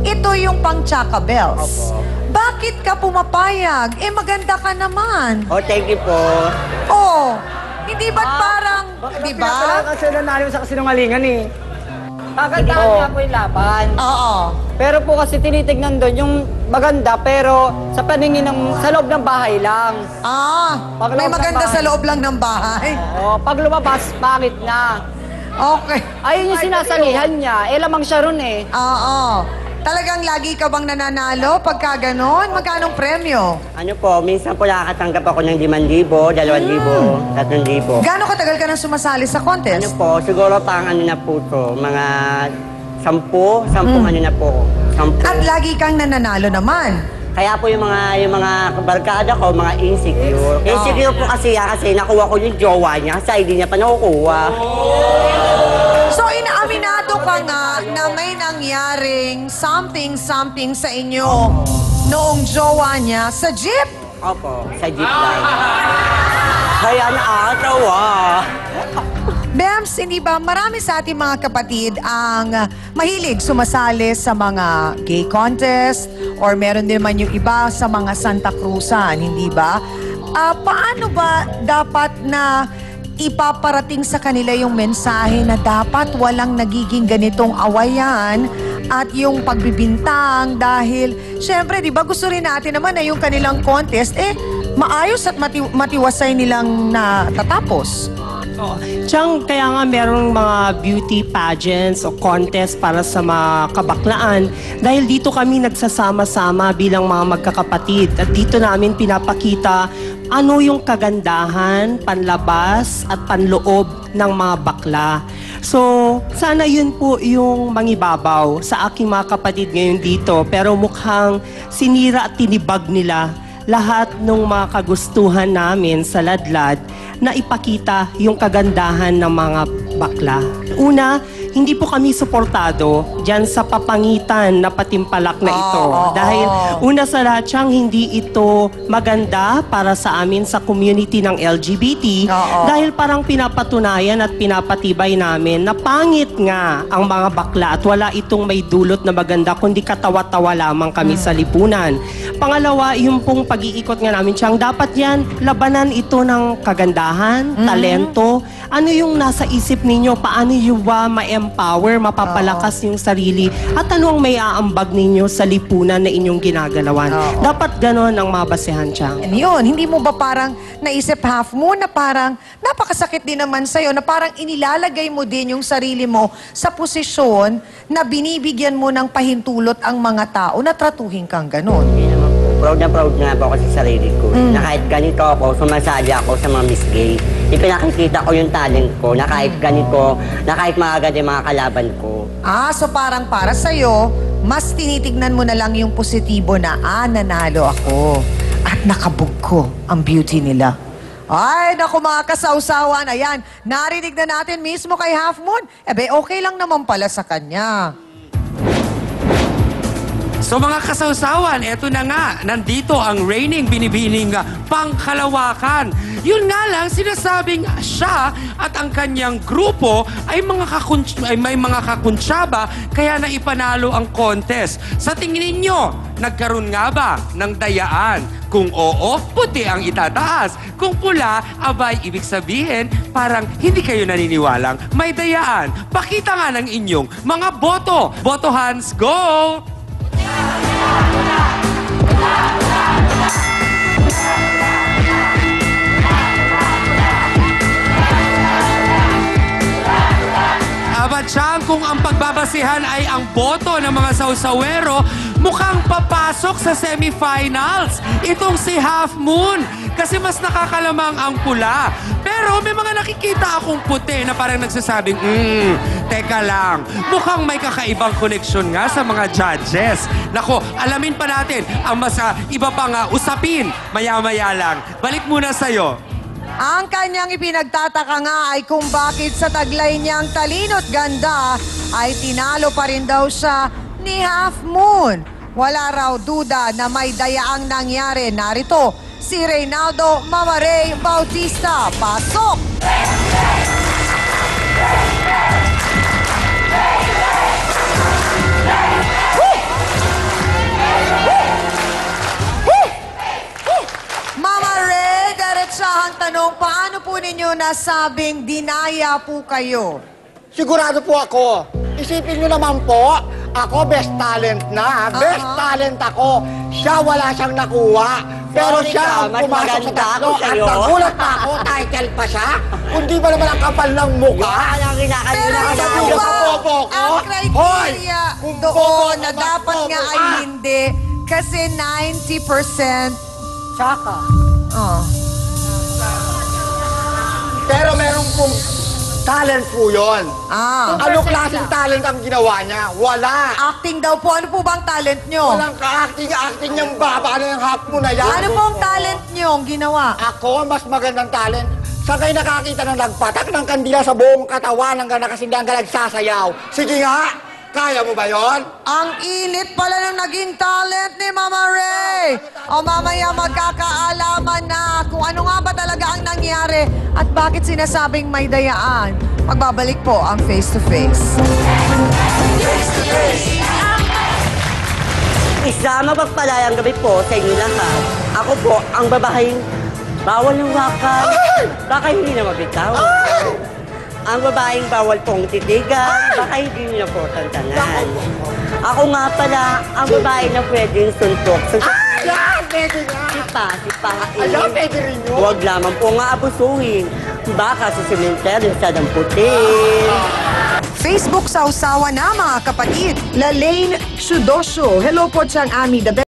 Ito yung pang Chaka Bells. Opo. Bakit ka pumapayag? Eh, maganda ka naman. Oh, thank you po. Oh, hindi ba't parang, di ba? Kasi nanalo sa kasinungalingan eh. Kagandahan nga po yung laban. Oo. Pero po kasi tinitignan doon yung maganda pero sa paningin sa loob ng bahay lang. May Pag loob ng maganda bahay. sa loob lang ng bahay. Pag lumabas, pangit na. Okay. Ayun yung sinasalihan niya. Eh, lamang siya ron eh. Oo. Talagang lagi ka bang nananalo pagka ganon? Magkanong premyo? Ano po, minsan po nakakatanggap ako ng 5,000, 2,000, 3,000. Gano'ng katagal ka nang sumasali sa Ano contest? po, siguro pang ano na po to, mga 10 ano na po. 10. At lagi kang nananalo naman. Kaya po yung mga barkada ko, mga insecure. Insecure po kasi yan kasi nakuha ko yung jowa niya kasi hindi niya pa nakukuha. So, inaaminado ka nga na may nangyaring something sa inyo noong jowa niya sa jeep. Opo, sa jeep lang. Kaya nakakatawa. Bems, hindi ba marami sa ating mga kapatid ang mahilig sumasali sa mga gay contest or meron din man yung iba sa mga Santa Cruzan, hindi ba? Paano ba dapat na ipaparating sa kanila yung mensahe na dapat walang nagiging ganitong awayan at yung pagbibintang dahil syempre, di ba gusto rin natin naman na yung kanilang contest maayos at matiwasay nilang natatapos. Tiyang, kaya nga merong mga beauty pageants o contest para sa mga kabaklaan dahil dito kami nagsasama-sama bilang mga magkakapatid at dito namin pinapakita ano yung kagandahan, panlabas at panloob ng mga bakla. So, sana yun po yung mangibabaw sa aking mga kapatid ngayon dito pero mukhang sinira at tinibag nila lahat ng mga kagustuhan namin sa ladlad na ipakita yung kagandahan ng mga bakla. Una, hindi po kami suportado dyan sa papangitan na patimpalak na ito. Dahil una sa lahat siyang hindi ito maganda para sa amin sa community ng LGBT. Dahil parang pinapatunayan at pinapatibay namin na pangit nga ang mga bakla at wala itong may dulot na maganda kundi katawa-tawa lamang kami sa lipunan. Pangalawa, yung pong pag-iikot nga namin siyang dapat yan, labanan ito ng kagandahan, talento. Ano yung nasa isip ninyo? Paano yung ba ma-empower, mapapalakas yung sarili? At ano ang may aambag ninyo sa lipunan na inyong ginagalawan? Dapat ganon ang mabasehan siya. Yun, hindi mo ba parang naisip half mo na parang napakasakit din naman sa'yo na parang inilalagay mo din yung sarili mo sa posisyon na binibigyan mo ng pahintulot ang mga tao na tratuhin kang ganon? Hindi naman po. Proud nga po ako sa sarili ko. Na kahit ganito ako, sumasali ako sa mga Miss Gay. Ipinakikita ko yung talent ko na kahit ganito, na kahit maagad yung mga kalaban ko. So parang para sa'yo, mas tinitignan mo na lang yung positibo na, nanalo ako at nakabog ko ang beauty nila. Ay, naku mga kasawsawan, ayan, narinig na natin mismo kay Half Moon. Okay lang naman pala sa kanya. So mga kasawsawan, eto na nga, nandito ang reigning binibining pangkalawakan. Yun nga lang, sinasabing siya at ang kanyang grupo ay may mga kakuntsaba kaya naipanalo ang contest. Sa tingin ninyo, nagkaroon nga ba ng dayaan? Kung oo, puti ang itataas. Kung pula, abay, ibig sabihin, parang hindi kayo naniniwalang may dayaan. Pakita nga ng inyong mga boto. Boto hands, go! Abatsang, kung ang pagbabasihan ay ang boto ng mga sausawero, mukhang papasok sa semifinals itong si Half Moon kasi mas nakakalamang ang pula. Pero may mga nakikita akong puti na parang nagsasabing, teka lang, mukhang may kakaibang koneksyon nga sa mga judges. Nako, alamin pa natin ang mas iba pang usapin maya-maya lang. Balik muna sa'yo. Ang kanyang ipinagtataka nga ay kung bakit sa taglay niyang talino't ganda ay tinalo pa rin daw siya ni Half Moon. Wala raw duda na may dayaang nangyari. Narito, si Reynaldo Mamarey Bautista. Pasok! nasabing dinaya po kayo? Sigurado po ako. Isipin nyo naman po, ako best talent na. Best talent ako. Siya wala siyang nakuha. Pero Sorry siya ka, ang mas pumasok sa maganda tatlo ako at sa'yo. nagulat pa ako, title pa siya. Kundi ba naman ang kapal ng mukha? Kaya ang kinakalimutan Pero ko ito na Hindi ba ka bobo ko? ang criteria Hoy, kung doon bobo na ka, dapat bobo nga ka. ay hindi? Kasi 90%. Tsaka. Oh. Pero meron pong talent po yun. Ah. Ano klaseng talent ang ginawa niya? Wala. Acting daw po. Ano po bang talent nyo? Walang ka-acting yung baba na yung half mo na yan. Ano pong talent nyo ang ginawa? Ako, mas magandang talent. Saan kayo nakakita ng nagpatak ng kandila sa buong katawan hanggang nakasindihan ka nagsasayaw? Sige nga, kaya mo ba yon? Ang init pala ng naging talent ni Mama Ray. O mamaya magkakaalaman na kung ano nga ba talaga ang nangyari at bakit sinasabing may dayaan. Magbabalik po ang Face to Face. Isang mapagpalayang gabi po sa inyo lahat. Ako po, ang babaeng bawal ng wakan. Baka hindi na mabitaw. Ang babaeng bawal pong titigan. Baka hindi nyo na po tantanan. Ako nga pala, ang babae na pwedeng suntok. Ayan, pwede nga. Sipain. Ayan, pwede rin yun. Huwag lamang po nga abusuhin. Baka sa sementeryo sa damputin. Facebook sa usawa na mga kapatid. Lalaine Chudosyo. Hello po, Chang Ami. The